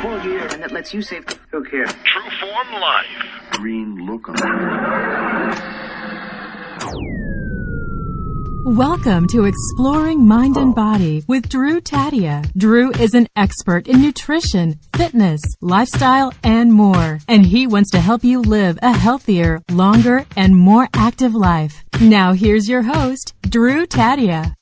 4 years, and that lets you save. Look here. True Form Life. Green look on it. Welcome to Exploring Mind and Body with Drew Tadia. Drew is an expert in nutrition, fitness, lifestyle, and more. And he wants to help you live a healthier, longer, and more active life. Now here's your host, Drew Tadia.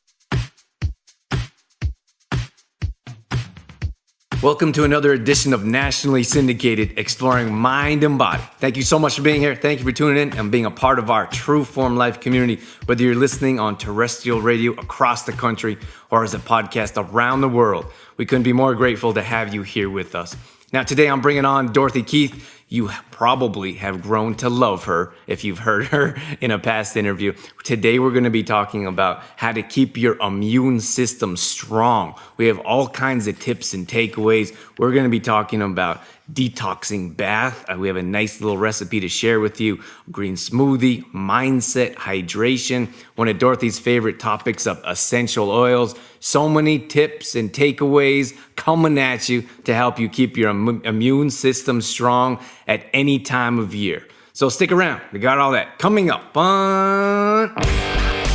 Welcome to another edition of nationally syndicated Exploring Mind and Body. Thank you so much for being here. Thank you for tuning in and being a part of our True Form Life community, whether you're listening on terrestrial radio across the country or as a podcast around the world. We couldn't be more grateful to have you here with us. Now, today I'm bringing on Dorothy Keith. You probably have grown to love her if you've heard her in a past interview. Today, we're going to be talking about how to keep your immune system strong. We have all kinds of tips and takeaways. We're going to be talking about detoxing bath. We have a nice little recipe to share with you. Green smoothie, mindset, hydration. One of Dorothy's favorite topics of essential oils. So many tips and takeaways coming at you to help you keep your immune system strong at any time of year. So stick around. We got all that coming up. Fun.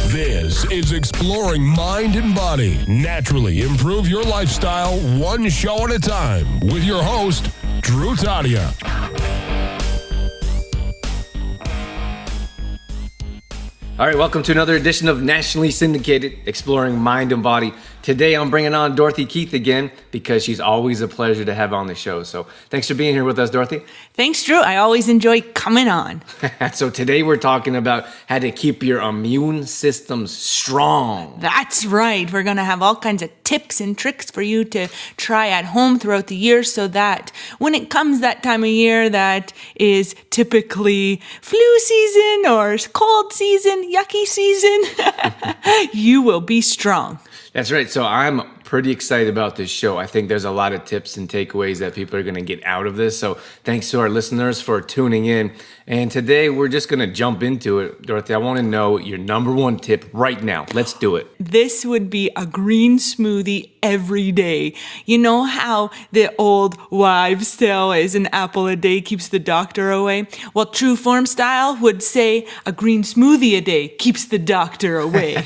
This is Exploring Mind and Body. Naturally improve your lifestyle one show at a time with your host, Drew Tadia. All right, welcome to another edition of nationally syndicated Exploring Mind and Body. Today, I'm bringing on Dorothy Keith again because she's always a pleasure to have on the show. So thanks for being here with us, Dorothy. Thanks, Drew. I always enjoy coming on. So today, we're talking about how to keep your immune system strong. That's right. We're going to have all kinds of tips and tricks for you to try at home throughout the year so that when it comes that time of year that is typically flu season or cold season, yucky season, you will be strong. That's right. So I'm pretty excited about this show. I think there's a lot of tips and takeaways that people are going to get out of this. So thanks to our listeners for tuning in. And today we're just going to jump into it. Dorothy, I want to know your number one tip right now. Let's do it. This would be a green smoothie every day. You know how the old wives' tale is an apple a day keeps the doctor away? Well, True Form Style would say a green smoothie a day keeps the doctor away.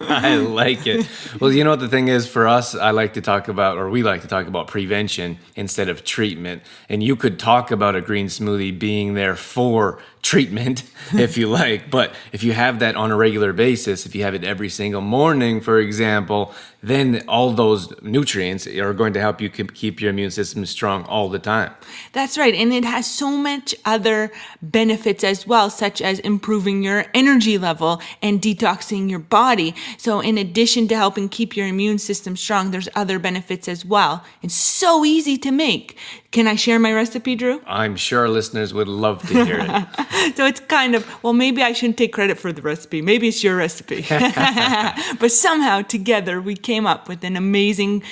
I like it. Well, you know what the thing is for us, we like to talk about prevention instead of treatment. And you could talk about a green smoothie being there for treatment if you like. But if you have that on a regular basis, if you have it every single morning, for example, then all those nutrients are going to help you keep your immune system strong all the time. That's right. And it has so much other benefits as well, such as improving your energy level and detoxing your body. So in addition to helping keep your immune system strong, there's other benefits as well. It's so easy to make. Can I share my recipe, Drew? I'm sure our listeners would love to hear it. So it's kind of, well, maybe I shouldn't take credit for the recipe. Maybe it's your recipe. But somehow together we came up with an amazing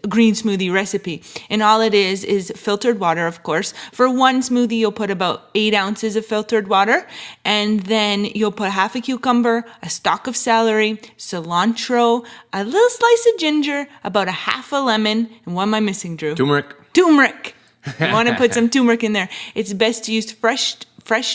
green smoothie recipe. And all it is filtered water, of course. For one smoothie, you'll put about 8 ounces of filtered water. And then you'll put half a cucumber, a stalk of celery, cilantro, a little slice of ginger, about a half a lemon. And what am I missing, Drew? Turmeric. You want to put some turmeric in there. It's best to use fresh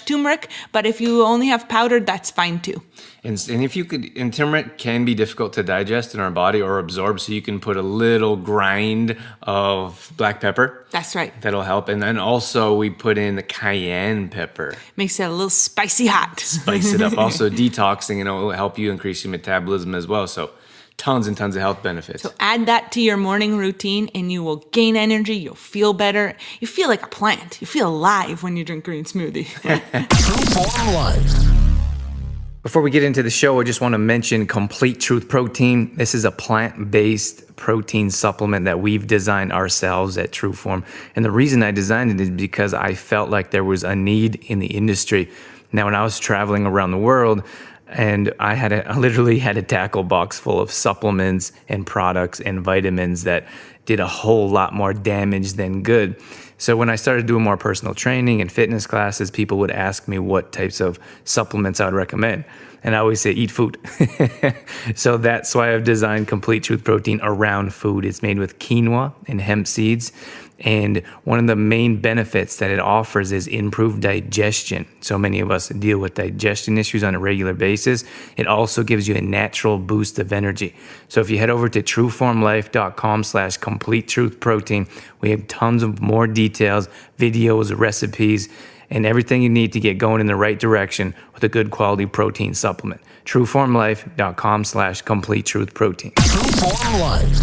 turmeric, but if you only have powdered, that's fine too. And if you could, and turmeric can be difficult to digest in our body or absorb, so you can put a little grind of black pepper. That's right. That'll help. And then also we put in the cayenne pepper. Makes it a little spicy hot. Spice it up. Also detoxing, and it will help you increase your metabolism as well. So tons and tons of health benefits. So add that to your morning routine and you will gain energy. You'll feel better. You feel like a plant. You feel alive when you drink green smoothie. True Form Life. Before we get into the show, I just want to mention Complete Truth Protein. This is a plant-based protein supplement that we've designed ourselves at True Form. And the reason I designed it is because I felt like there was a need in the industry. Now, when I was traveling around the world, and I literally had a tackle box full of supplements and products and vitamins that did a whole lot more damage than good. So when I started doing more personal training and fitness classes, people would ask me what types of supplements I would recommend. And I always say eat food. So that's why I've designed Complete Truth Protein around food. It's made with quinoa and hemp seeds. And one of the main benefits that it offers is improved digestion. So many of us deal with digestion issues on a regular basis. It also gives you a natural boost of energy. So if you head over to trueformlife.com/complete truth protein, we have tons of more details, videos, recipes, and everything you need to get going in the right direction with a good quality protein supplement. trueformlife.com/complete truth protein. Trueform Life.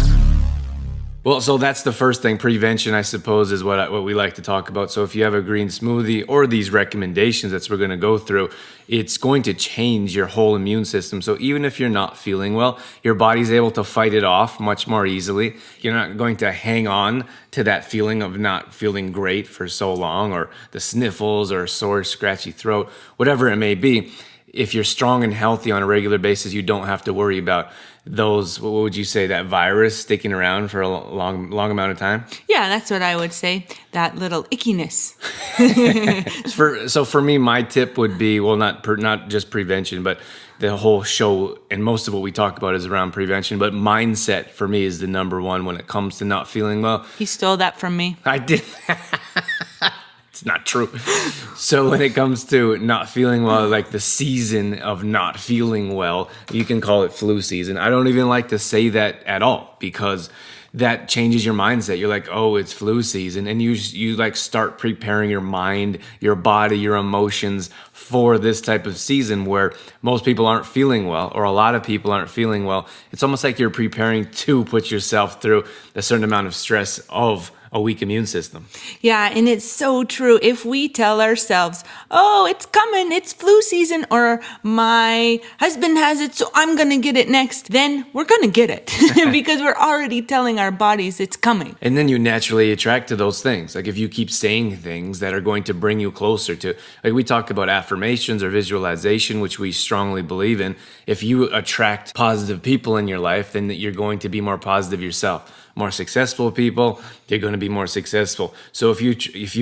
Well, so that's the first thing. Prevention, I suppose, is what we like to talk about. So if you have a green smoothie or these recommendations that we're going to go through, it's going to change your whole immune system. So even if you're not feeling well, your body's able to fight it off much more easily. You're not going to hang on to that feeling of not feeling great for so long, or the sniffles or sore, scratchy throat, whatever it may be. If you're strong and healthy on a regular basis, you don't have to worry about those, what would you say, that virus sticking around for a long amount of time? Yeah, that's what I would say, that little ickiness. So for me, my tip would be, well, not just prevention, but the whole show and most of what we talk about is around prevention, but mindset for me is the number one when it comes to not feeling well. He stole that from me. I did. It's not true. So when it comes to not feeling well, like the season of not feeling well, you can call it flu season. I don't even like to say that at all, because that changes your mindset. You're like, oh, it's flu season. And you like start preparing your mind, your body, your emotions for this type of season where most people aren't feeling well, or a lot of people aren't feeling well. It's almost like you're preparing to put yourself through a certain amount of stress of a weak immune system. Yeah, and it's so true. If we tell ourselves, oh, it's coming, it's flu season, or my husband has it, so I'm going to get it next, then we're going to get it because we're already telling our bodies it's coming. And then you naturally attract to those things. Like if you keep saying things that are going to bring you closer to, like we talk about affirmations or visualization, which we strongly believe in. If you attract positive people in your life, then you're going to be more positive yourself. More successful people, you're going to be more successful. So if you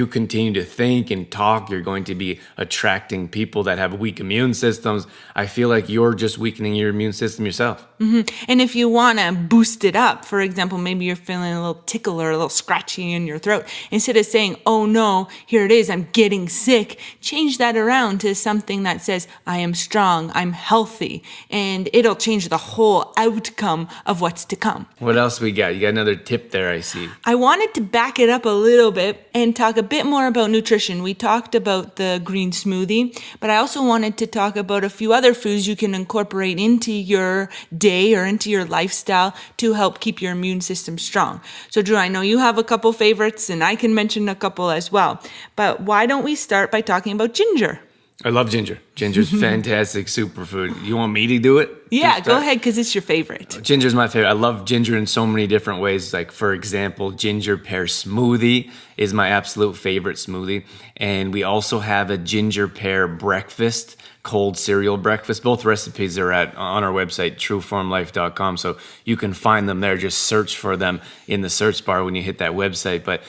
continue to think and talk, you're going to be attracting people that have weak immune systems. I feel like you're just weakening your immune system yourself. Mm-hmm. And if you want to boost it up, for example, maybe you're feeling a little tickle or a little scratchy in your throat, instead of saying, oh no, here it is, I'm getting sick, change that around to something that says, I am strong, I'm healthy, and it'll change the whole outcome of what's to come. What else we got? You got another tip there, I see. I wanted to back it up a little bit and talk a bit more about nutrition. We talked about the green smoothie, but I also wanted to talk about a few other foods you can incorporate into your day or into your lifestyle to help keep your immune system strong. So Drew, I know you have a couple favorites and I can mention a couple as well, but why don't we start by talking about ginger? I love ginger. Ginger's fantastic superfood. You want me to do it? Yeah, go ahead, because it's your favorite. Ginger's my favorite. I love ginger in so many different ways. Like, for example, ginger pear smoothie is my absolute favorite smoothie. And we also have a ginger pear breakfast, cold cereal breakfast. Both recipes are on our website, trueformlife.com. So you can find them there. Just search for them in the search bar when you hit that website. But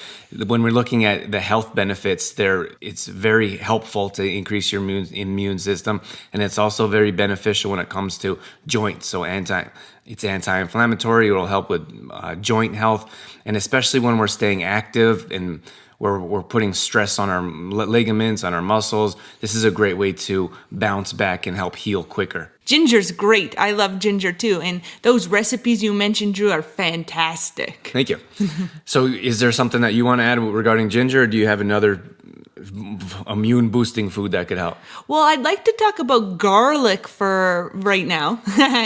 when we're looking at the health benefits there, it's very helpful to increase your immune system. And it's also very beneficial when it comes to joints. So it's anti-inflammatory. It'll help with joint health. And especially when we're staying active and we're putting stress on our ligaments, on our muscles, this is a great way to bounce back and help heal quicker. Ginger's great. I love ginger too. And those recipes you mentioned, Drew, are fantastic. Thank you. So is there something that you want to add regarding ginger, or do you have another immune boosting food that could help? Well, I'd like to talk about garlic for right now,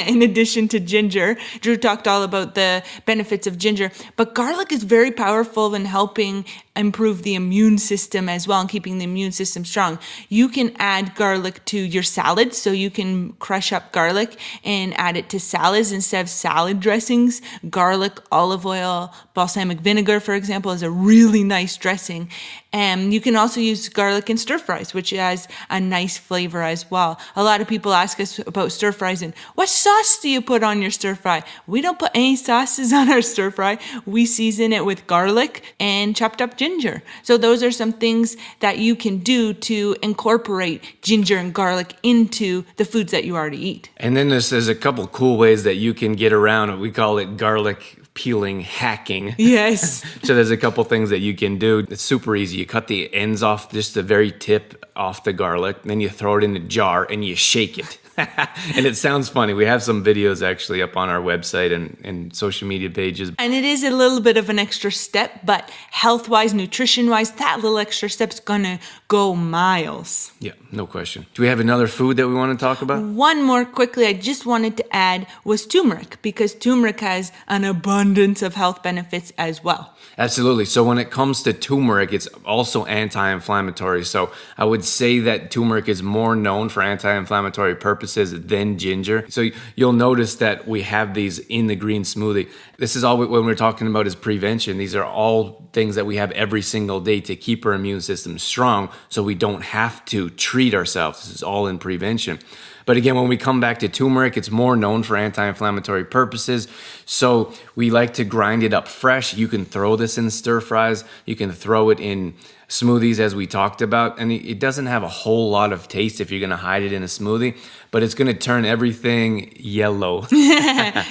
in addition to ginger. Drew talked all about the benefits of ginger, but garlic is very powerful in helping improve the immune system as well and keeping the immune system strong. You can add garlic to your salad, so you can crush up garlic and add it to salads instead of salad dressings. Garlic, olive oil, balsamic vinegar, for example, is a really nice dressing. And you can also use garlic in stir fries, which has a nice flavor as well. A lot of people ask us about stir fries and what sauce do you put on your stir fry? We don't put any sauces on our stir fry. We season it with garlic and chopped up ginger. So those are some things that you can do to incorporate ginger and garlic into the foods that you already eat. And then there's a couple cool ways that you can get around it. We call it garlic peeling hacking. Yes. So there's a couple things that you can do. It's super easy. You cut the ends off, just the very tip off the garlic, then you throw it in a jar and you shake it. And it sounds funny. We have some videos actually up on our website and social media pages. And it is a little bit of an extra step, but health-wise, nutrition-wise, that little extra step's gonna go miles. Yeah, no question. Do we have another food that we want to talk about? One more quickly I just wanted to add was turmeric, because turmeric has an abundance of health benefits as well. Absolutely. So when it comes to turmeric, it's also anti-inflammatory. So I would say that turmeric is more known for anti-inflammatory purposes than ginger. So you'll notice that we have these in the green smoothie. This is all when we're talking about is prevention. These are all things that we have every single day to keep our immune system strong so we don't have to treat ourselves. This is all in prevention. But again, when we come back to turmeric, it's more known for anti-inflammatory purposes. So we like to grind it up fresh. You can throw this in stir fries. You can throw it in smoothies, as we talked about. And it doesn't have a whole lot of taste if you're going to hide it in a smoothie, but it's going to turn everything yellow.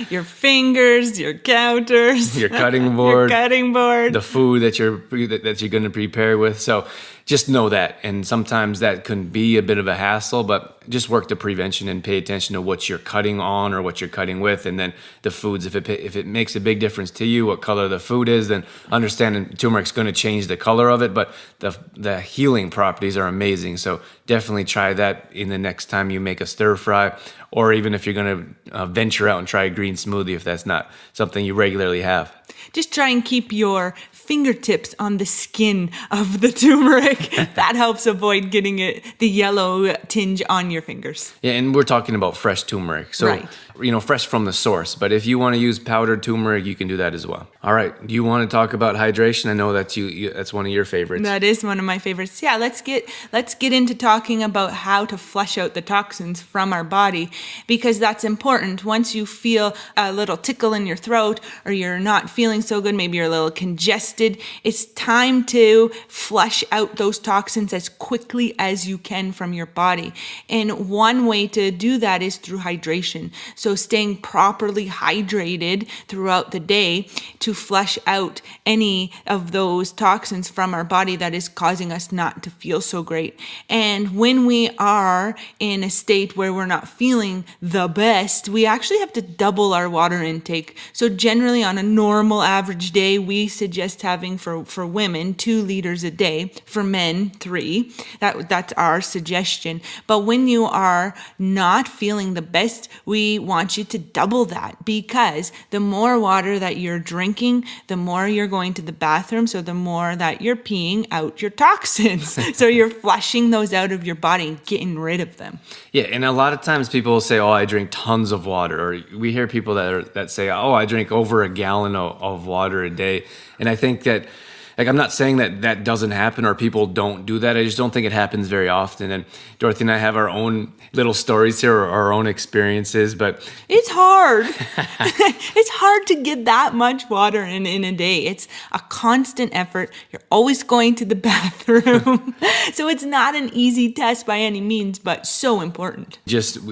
Your fingers, your counters, your cutting board, the food that you're going to prepare with. So just know that. And sometimes that can be a bit of a hassle, but just work the prevention and pay attention to what you're cutting on or what you're cutting with. And then the foods, if it makes a big difference to you, what color the food is, then understanding turmeric's going to change the color of it, but the healing properties are amazing. So definitely try that in the next time you make a stir fry, or even if you're going to venture out and try a green smoothie, if that's not something you regularly have. Just try and keep your fingertips on the skin of the turmeric. That helps avoid getting the yellow tinge on your fingers. Yeah, and we're talking about fresh turmeric. So, right. Fresh from the source. But if you want to use powdered turmeric, you can do that as well. All right. Do you want to talk about hydration? I know that's that's one of your favorites. That is one of my favorites. Yeah, let's get into talking about how to flush out the toxins from our body, because that's important. Once you feel a little tickle in your throat, or you're not feeling so good, maybe you're a little congested, it's time to flush out those toxins as quickly as you can from your body. And one way to do that is through hydration. So staying properly hydrated throughout the day to flush out any of those toxins from our body that is causing us not to feel so great. And when we are in a state where we're not feeling the best, we actually have to double our water intake. So generally on a normal average day, we suggest having for women 2 liters a day, for men 3. That's our suggestion. But when you are not feeling the best, we want you to double that, because the more water that you're drinking, the more you're going to the bathroom, so the more that you're peeing out your toxins. So you're flushing those out of your body and getting rid of them. Yeah, and a lot of times people will say, oh, I drink tons of water. Or we hear people that say, oh, I drink over a gallon of water a day. And I think that, I'm not saying that doesn't happen or people don't do that. I just don't think it happens very often. And Dorothy and I have our own little stories here, or our own experiences, but it's hard. It's hard to get that much water in a day. It's a constant effort. You're always going to the bathroom. So it's not an easy test by any means, but so important.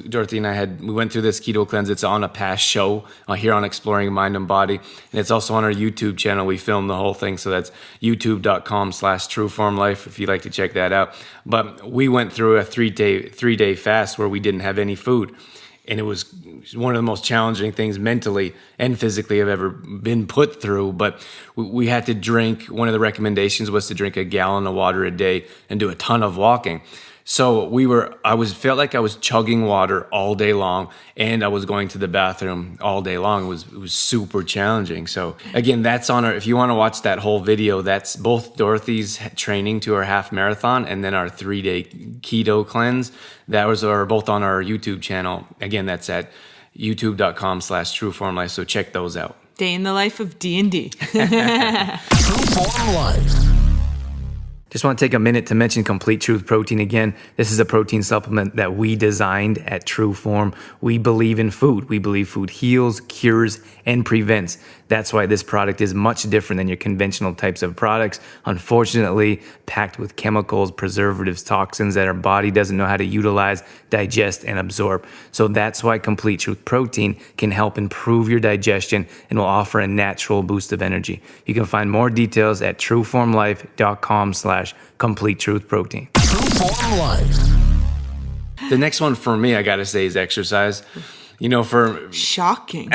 Dorothy and I we went through this keto cleanse. It's on a past show here on Exploring Mind and Body. And it's also on our YouTube channel. We filmed the whole thing. So that's youtube.com/trueformlife if you'd like to check that out. But we went through a 3-day fast where we didn't have any food. And it was one of the most challenging things mentally and physically I've ever been put through. But we had to drink, one of the recommendations was to drink a gallon of water a day and do a ton of walking. So felt like I was chugging water all day long, and I was going to the bathroom all day long. It was super challenging. So again, that's on if you want to watch that whole video, that's both Dorothy's training to her half marathon and then our 3-day keto cleanse. Are both on our YouTube channel. Again, that's at youtube.com/trueformlife. So check those out. Day in the life of D&D. True Form Life. Just want to take a minute to mention Complete Truth Protein again. This is a protein supplement that we designed at True Form. We believe in food. We believe food heals, cures, and prevents. That's why this product is much different than your conventional types of products. Unfortunately, packed with chemicals, preservatives, toxins that our body doesn't know how to utilize, digest, and absorb. So that's why Complete Truth Protein can help improve your digestion and will offer a natural boost of energy. You can find more details at trueformlife.com/complete truth protein. Trueform Life. The next one for me, I gotta say, is exercise. Shocking.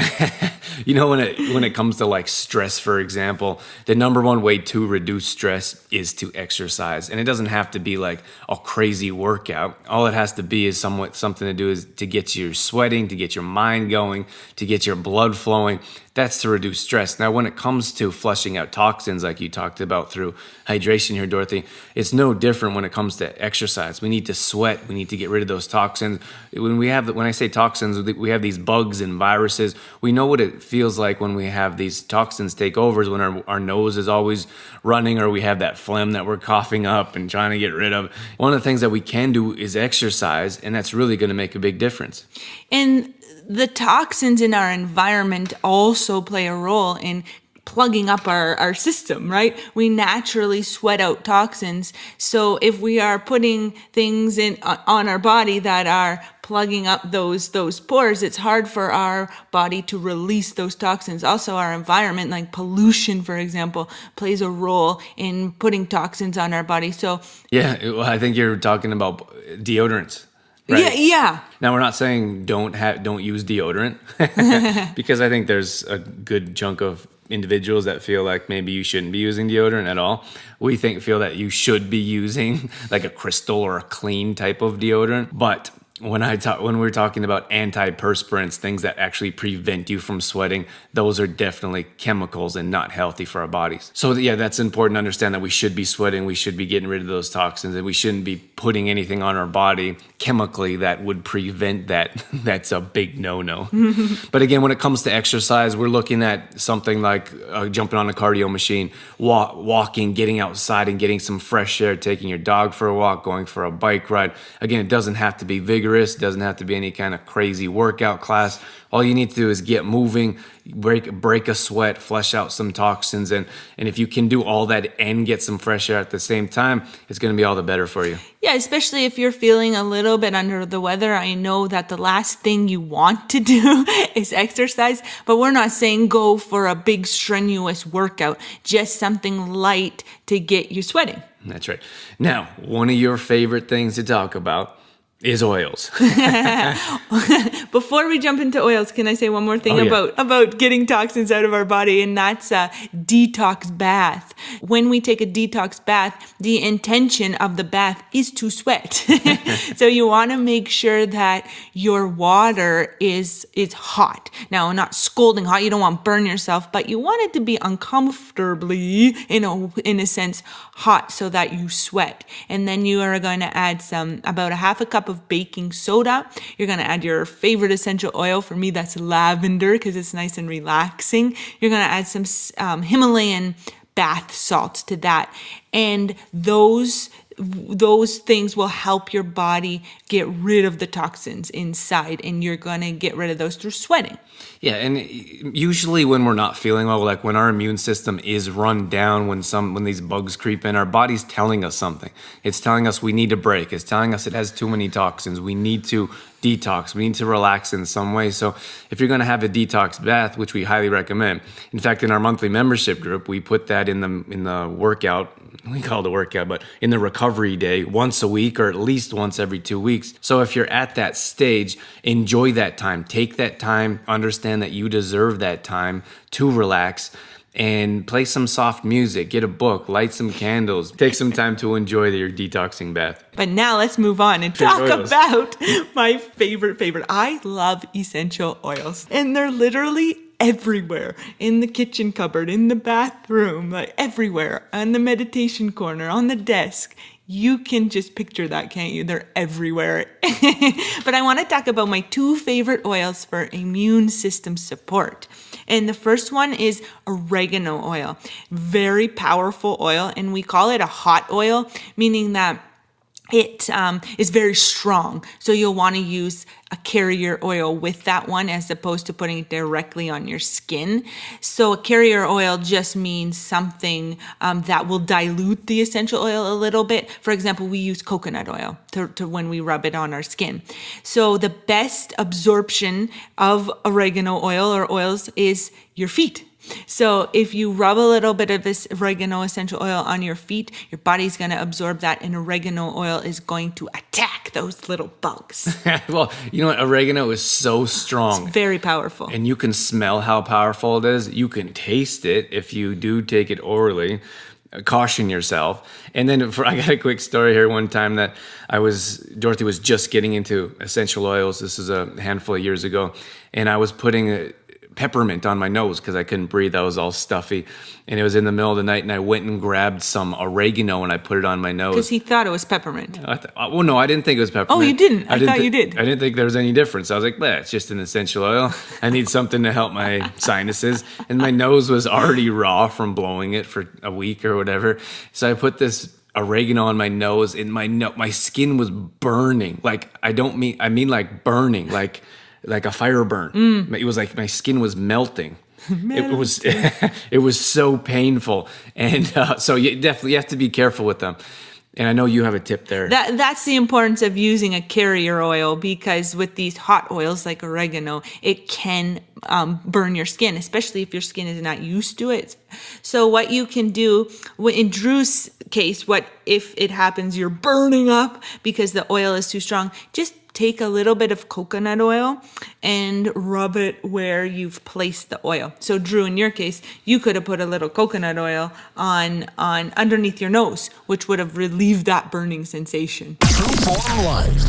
When it comes to like stress, for example, the number one way to reduce stress is to exercise. And it doesn't have to be like a crazy workout. All it has to be is something to do is to get you sweating, to get your mind going, to get your blood flowing. That's to reduce stress. Now, when it comes to flushing out toxins, like you talked about through hydration here, Dorothy, it's no different when it comes to exercise. We need to sweat. We need to get rid of those toxins. When I say toxins, we have these bugs and viruses. We know what it feels like when we have these toxins take over, is when our nose is always running, or we have that phlegm that we're coughing up and trying to get rid of. One of the things that we can do is exercise, and that's really going to make a big difference. And the toxins in our environment also play a role in plugging up our system, right? We naturally sweat out toxins. So if we are putting things on our body that are plugging up those pores, it's hard for our body to release those toxins. Also, our environment, like pollution, for example, plays a role in putting toxins on our body. So yeah, well, I think you're talking about deodorants. Right? Yeah. Now, we're not saying don't use deodorant because I think there's a good chunk of individuals that feel like maybe you shouldn't be using deodorant at all. We feel that you should be using like a crystal or a clean type of deodorant. But when we're talking about antiperspirants, things that actually prevent you from sweating, those are definitely chemicals and not healthy for our bodies. So yeah, that's important to understand, that we should be sweating, we should be getting rid of those toxins, and we shouldn't be putting anything on our body chemically that would prevent that. That's a big no-no. But again, when it comes to exercise, we're looking at something like jumping on a cardio machine, walking, getting outside and getting some fresh air, taking your dog for a walk, going for a bike ride. Again, it doesn't have to be vigorous. It doesn't have to be any kind of crazy workout class. All you need to do is get moving, break a sweat, flush out some toxins. And if you can do all that and get some fresh air at the same time, it's going to be all the better for you. Yeah, especially if you're feeling a little bit under the weather. I know that the last thing you want to do is exercise, but we're not saying go for a big strenuous workout, just something light to get you sweating. That's right. Now, one of your favorite things to talk about is oils. Before we jump into oils, can I say one more thing about getting toxins out of our body? And that's a detox bath. When we take a detox bath, the intention of the bath is to sweat. So you want to make sure that your water is hot. Now, not scalding hot. You don't want to burn yourself, but you want it to be uncomfortably, in a sense, hot, so that you sweat. And then you are going to add about a half a cup of baking soda. You're going to add your favorite essential oil. For me, that's lavender, because it's nice and relaxing. You're going to add some Himalayan bath salts to that. And those things will help your body get rid of the toxins inside, and you're going to get rid of those through sweating. Yeah, and usually when we're not feeling well, like when our immune system is run down, when these bugs creep in, our body's telling us something. It's telling us we need a break. It's telling us it has too many toxins. We need to detox. We need to relax in some way. So if you're going to have a detox bath, which we highly recommend, in fact, in our monthly membership group, we put that in the workout. We call it a workout, but in the recovery day, once a week or at least once every 2 weeks. So if you're at that stage, enjoy that time. Take that time. Understand that you deserve that time to relax, and play some soft music, get a book, light some candles, take some time to enjoy your detoxing bath. But now let's move on and talk about my favorite. I love essential oils, and they're literally everywhere, in the kitchen cupboard, in the bathroom, like everywhere, on the meditation corner, on the desk. You can just picture that, can't you? They're everywhere. But I want to talk about my 2 favorite oils for immune system support. And the first one is oregano oil. Very powerful oil, and we call it a hot oil, meaning that it is very strong. So you'll want to use a carrier oil with that one as opposed to putting it directly on your skin. So a carrier oil just means something that will dilute the essential oil a little bit. For example, we use coconut oil to when we rub it on our skin. So the best absorption of oregano oil or oils is your feet. So if you rub a little bit of this oregano essential oil on your feet, your body's going to absorb that, and oregano oil is going to attack those little bugs. Well, you know what? Oregano is so strong. It's very powerful. And you can smell how powerful it is. You can taste it if you do take it orally. Caution yourself. And then I got a quick story here. One time that Dorothy was just getting into essential oils. This is a handful of years ago. And I was putting peppermint on my nose because I couldn't breathe. I was all stuffy. And it was in the middle of the night, and I went and grabbed some oregano and I put it on my nose. Because he thought it was peppermint. Well, no, I didn't think it was peppermint. Oh, you didn't? I thought you did. I didn't think there was any difference. I was like, it's just an essential oil. I need something to help my sinuses. And my nose was already raw from blowing it for a week or whatever. So I put this oregano on my nose, and my skin was burning. Like, I mean like burning, like a fire burn. It was like my skin was melting. It was so painful, and so you have to be careful with them. And I know you have a tip there. That's the importance of using a carrier oil, because with these hot oils like oregano, it can burn your skin, especially if your skin is not used to it. So what you can do, in Drew's case, what if it happens you're burning up because the oil is too strong, just take a little bit of coconut oil and rub it where you've placed the oil. So Drew, in your case, you could have put a little coconut oil on underneath your nose, which would have relieved that burning sensation. True Form Life.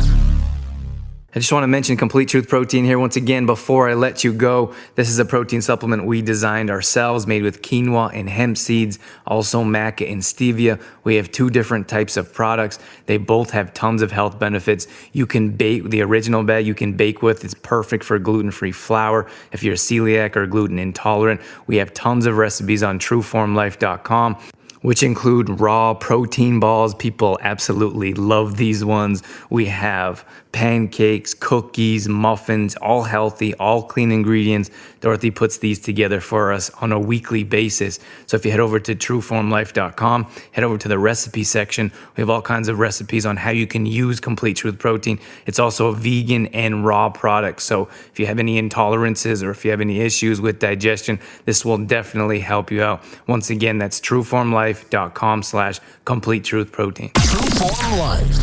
I just want to mention Complete Truth Protein here once again before I let you go. This is a protein supplement we designed ourselves, made with quinoa and hemp seeds, also maca and stevia. We have 2 different types of products. They both have tons of health benefits. You can bake the original bag, you can bake with. It's perfect for gluten-free flour. If you're celiac or gluten intolerant, we have tons of recipes on trueformlife.com, which include raw protein balls. People absolutely love these ones. We have pancakes, cookies, muffins, all healthy, all clean ingredients. Dorothy puts these together for us on a weekly basis. So if you head over to trueformlife.com, head over to the recipe section. We have all kinds of recipes on how you can use Complete Truth Protein. It's also a vegan and raw product. So if you have any intolerances or if you have any issues with digestion, this will definitely help you out. Once again, that's trueformlife.com/Complete Truth Protein. True Form Life.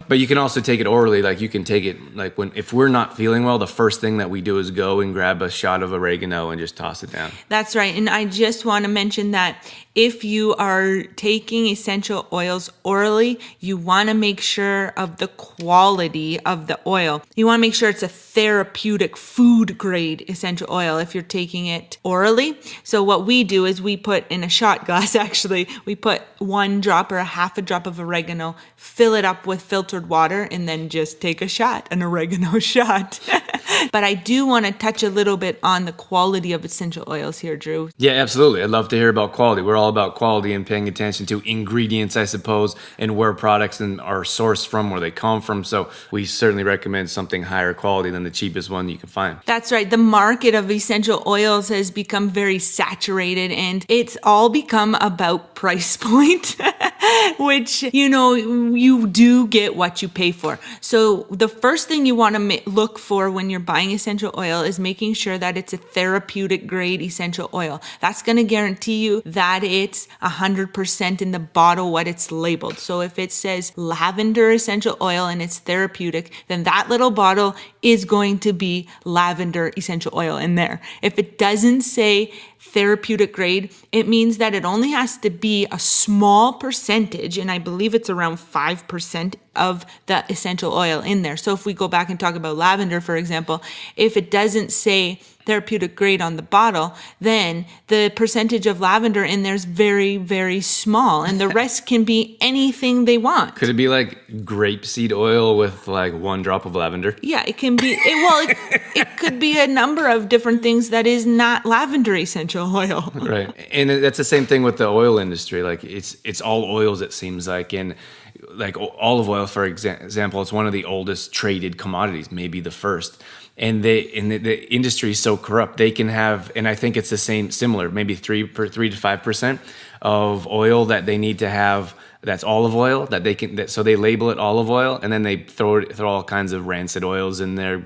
But you can also take it orally. Like, you can take it, like, if we're not feeling well, the first thing that we do is go and grab a shot of oregano and just toss it down. That's right. And I just want to mention that if you are taking essential oils orally, you want to make sure of the quality of the oil. You want to make sure it's a therapeutic food grade essential oil if you're taking it orally. So what we do is we put in a shot glass, actually, we put 1 drop or a half a drop of oregano, fill it up with filtered water, and then just take a shot, an oregano shot. But I do want to touch a little bit on the quality of essential oils here, Drew. Yeah, absolutely. I'd love to hear about quality. We're all about quality and paying attention to ingredients, I suppose, and where products are sourced from, where they come from. So we certainly recommend something higher quality than the cheapest one you can find. That's right. The market of essential oils has become very saturated, and it's all become about price point, which, you do get what you pay for. So the first thing you want to look for when you're buying essential oil is making sure that it's a therapeutic grade essential oil. That's going to guarantee you that it's 100% in the bottle what it's labeled. So if it says lavender essential oil and it's therapeutic, then that little bottle is going to be lavender essential oil in there. If it doesn't say therapeutic grade, it means that it only has to be a small percentage, and I believe it's around 5% of the essential oil in there. So if we go back and talk about lavender, for example, if it doesn't say therapeutic grade on the bottle, then the percentage of lavender in there is very, very small, and the rest can be anything they want. Could it be like grapeseed oil with like 1 drop of lavender? Yeah, it can be. It could be a number of different things that is not lavender essential oil. Right, and that's the same thing with the oil industry. Like it's all oils, it seems like, and like olive oil, for example, it's one of the oldest traded commodities, maybe the first. And the industry is so corrupt. They can have, and I think it's the similar, maybe 3 to 5% of oil that they need to have. That's olive oil that they can. So they label it olive oil, and then they throw all kinds of rancid oils in there,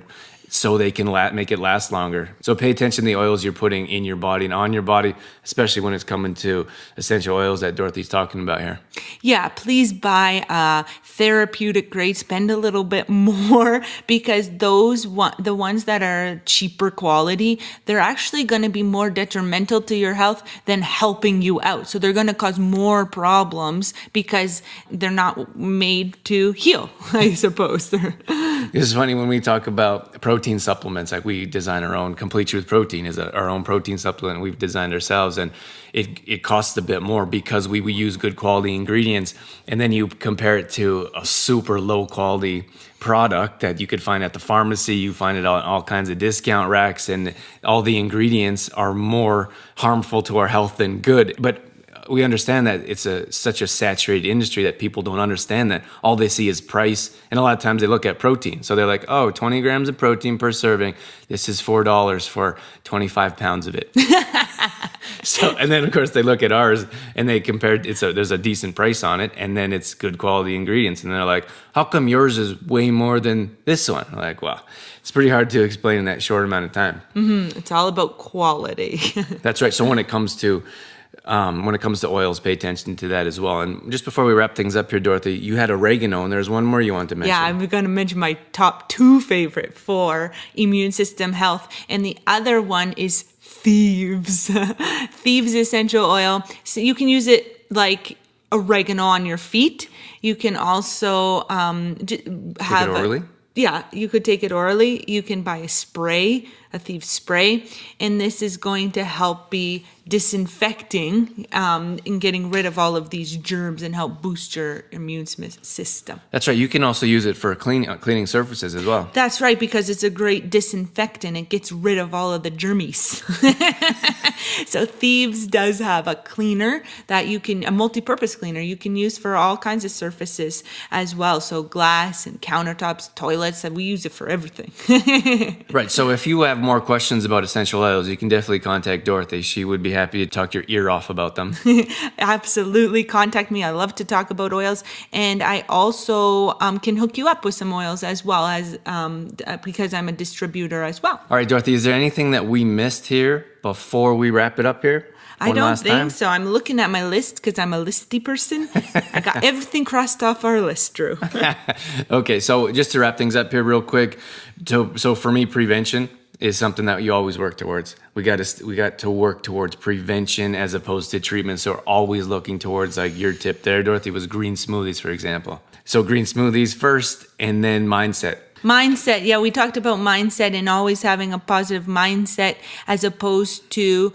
so they can make it last longer. So pay attention to the oils you're putting in your body and on your body, especially when it's coming to essential oils that Dorothy's talking about here. Yeah, please buy therapeutic grade. Spend a little bit more, because the ones that are cheaper quality, they're actually going to be more detrimental to your health than helping you out. So they're going to cause more problems because they're not made to heal, I suppose. It's funny when we talk about protein supplements, like we design our own. Complete Truth Protein is our own protein supplement we've designed ourselves, and it costs a bit more because we use good quality ingredients, and then you compare it to a super low quality product that you could find at the pharmacy. You find it on all kinds of discount racks, and all the ingredients are more harmful to our health than good. But we understand that it's such a saturated industry that people don't understand that all they see is price. And a lot of times they look at protein. So they're like, oh, 20 grams of protein per serving. This is $4 for 25 pounds of it. So, and then of course they look at ours and they compare, there's a decent price on it, and then it's good quality ingredients. And they're like, how come yours is way more than this one? I'm like, well, it's pretty hard to explain in that short amount of time. Mm-hmm. It's all about quality. That's right. So when it comes to oils, pay attention to that as well. And just before we wrap things up here, Dorothy, you had oregano, and there's one more you want to mention. Yeah, I'm going to mention my top 2 favorite for immune system health. And the other one is Thieves. Thieves essential oil. So you can use it like oregano on your feet. You can also Take it orally? Yeah, you could take it orally. You can buy a spray, a Thieves spray, and this is going to help be disinfecting and getting rid of all of these germs and help boost your immune system. That's right. You can also use it for cleaning surfaces as well. That's right, because it's a great disinfectant. It gets rid of all of the germies. So Thieves does have a cleaner that a multi-purpose cleaner you can use for all kinds of surfaces as well. So glass and countertops, toilets, and we use it for everything. Right. So if you have more questions about essential oils, you can definitely contact Dorothy. She would be happy to talk your ear off about them. Absolutely. Contact me. I love to talk about oils. And I also can hook you up with some oils as well, as because I'm a distributor as well. All right, Dorothy, is there anything that we missed here before we wrap it up here? I don't think so. I'm looking at my list because I'm a listy person. I got everything crossed off our list, Drew. Okay, so just to wrap things up here real quick. So for me, prevention is something that you always work towards. We got to work towards prevention as opposed to treatment. So we're always looking towards, like your tip there, Dorothy, was green smoothies, for example. So green smoothies first, and then mindset. Mindset. Yeah, we talked about mindset and always having a positive mindset as opposed to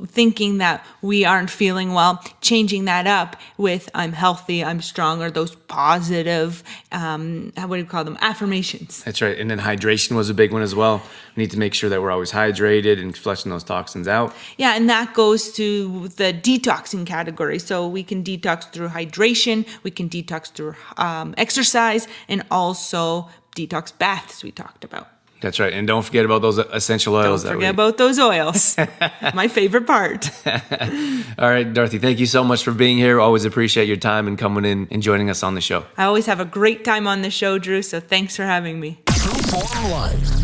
thinking that we aren't feeling well. Changing that up with I'm healthy, I'm strong, or those positive, what do you call them, affirmations. That's right. And then hydration was a big one as well. We need to make sure that we're always hydrated and flushing those toxins out. Yeah, and that goes to the detoxing category. So we can detox through hydration, we can detox through exercise, and also detox baths we talked about. That's right. And don't forget about those essential oils. Don't forget about those oils. My favorite part. All right, Dorothy, thank you so much for being here. Always appreciate your time and coming in and joining us on the show. I always have a great time on the show, Drew, so thanks for having me. True Form Life.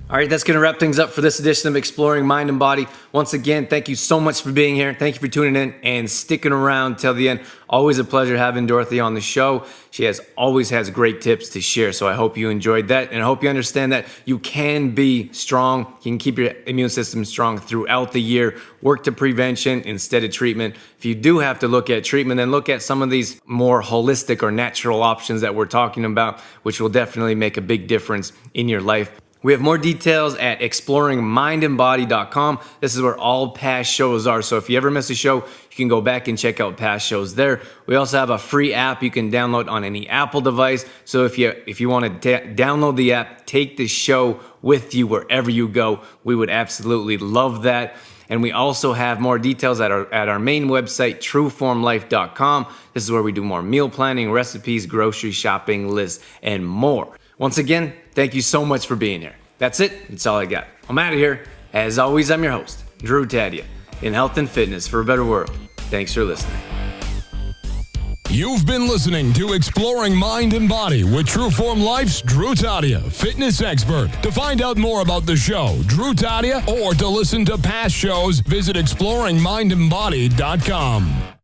All right, that's going to wrap things up for this edition of Exploring Mind and Body. Once again, thank you so much for being here. Thank you for tuning in and sticking around till the end. Always a pleasure having Dorothy on the show. She always has great tips to share, so I hope you enjoyed that, and I hope you understand that you can be strong. You can keep your immune system strong throughout the year. Work to prevention instead of treatment. If you do have to look at treatment, then look at some of these more holistic or natural options that we're talking about, which will definitely make a big difference in your life. We have more details at exploringmindandbody.com. This is where all past shows are. So if you ever miss a show, you can go back and check out past shows there. We also have a free app you can download on any Apple device. So if you want to download the app, take the show with you wherever you go. We would absolutely love that. And we also have more details at our main website, trueformlife.com. This is where we do more meal planning, recipes, grocery shopping lists, and more. Once again, thank you so much for being here. That's it. That's all I got. I'm out of here. As always, I'm your host, Drew Tadia, in health and fitness for a better world. Thanks for listening. You've been listening to Exploring Mind and Body with Trueform Life's Drew Tadia, fitness expert. To find out more about the show, Drew Tadia, or to listen to past shows, visit exploringmindandbody.com.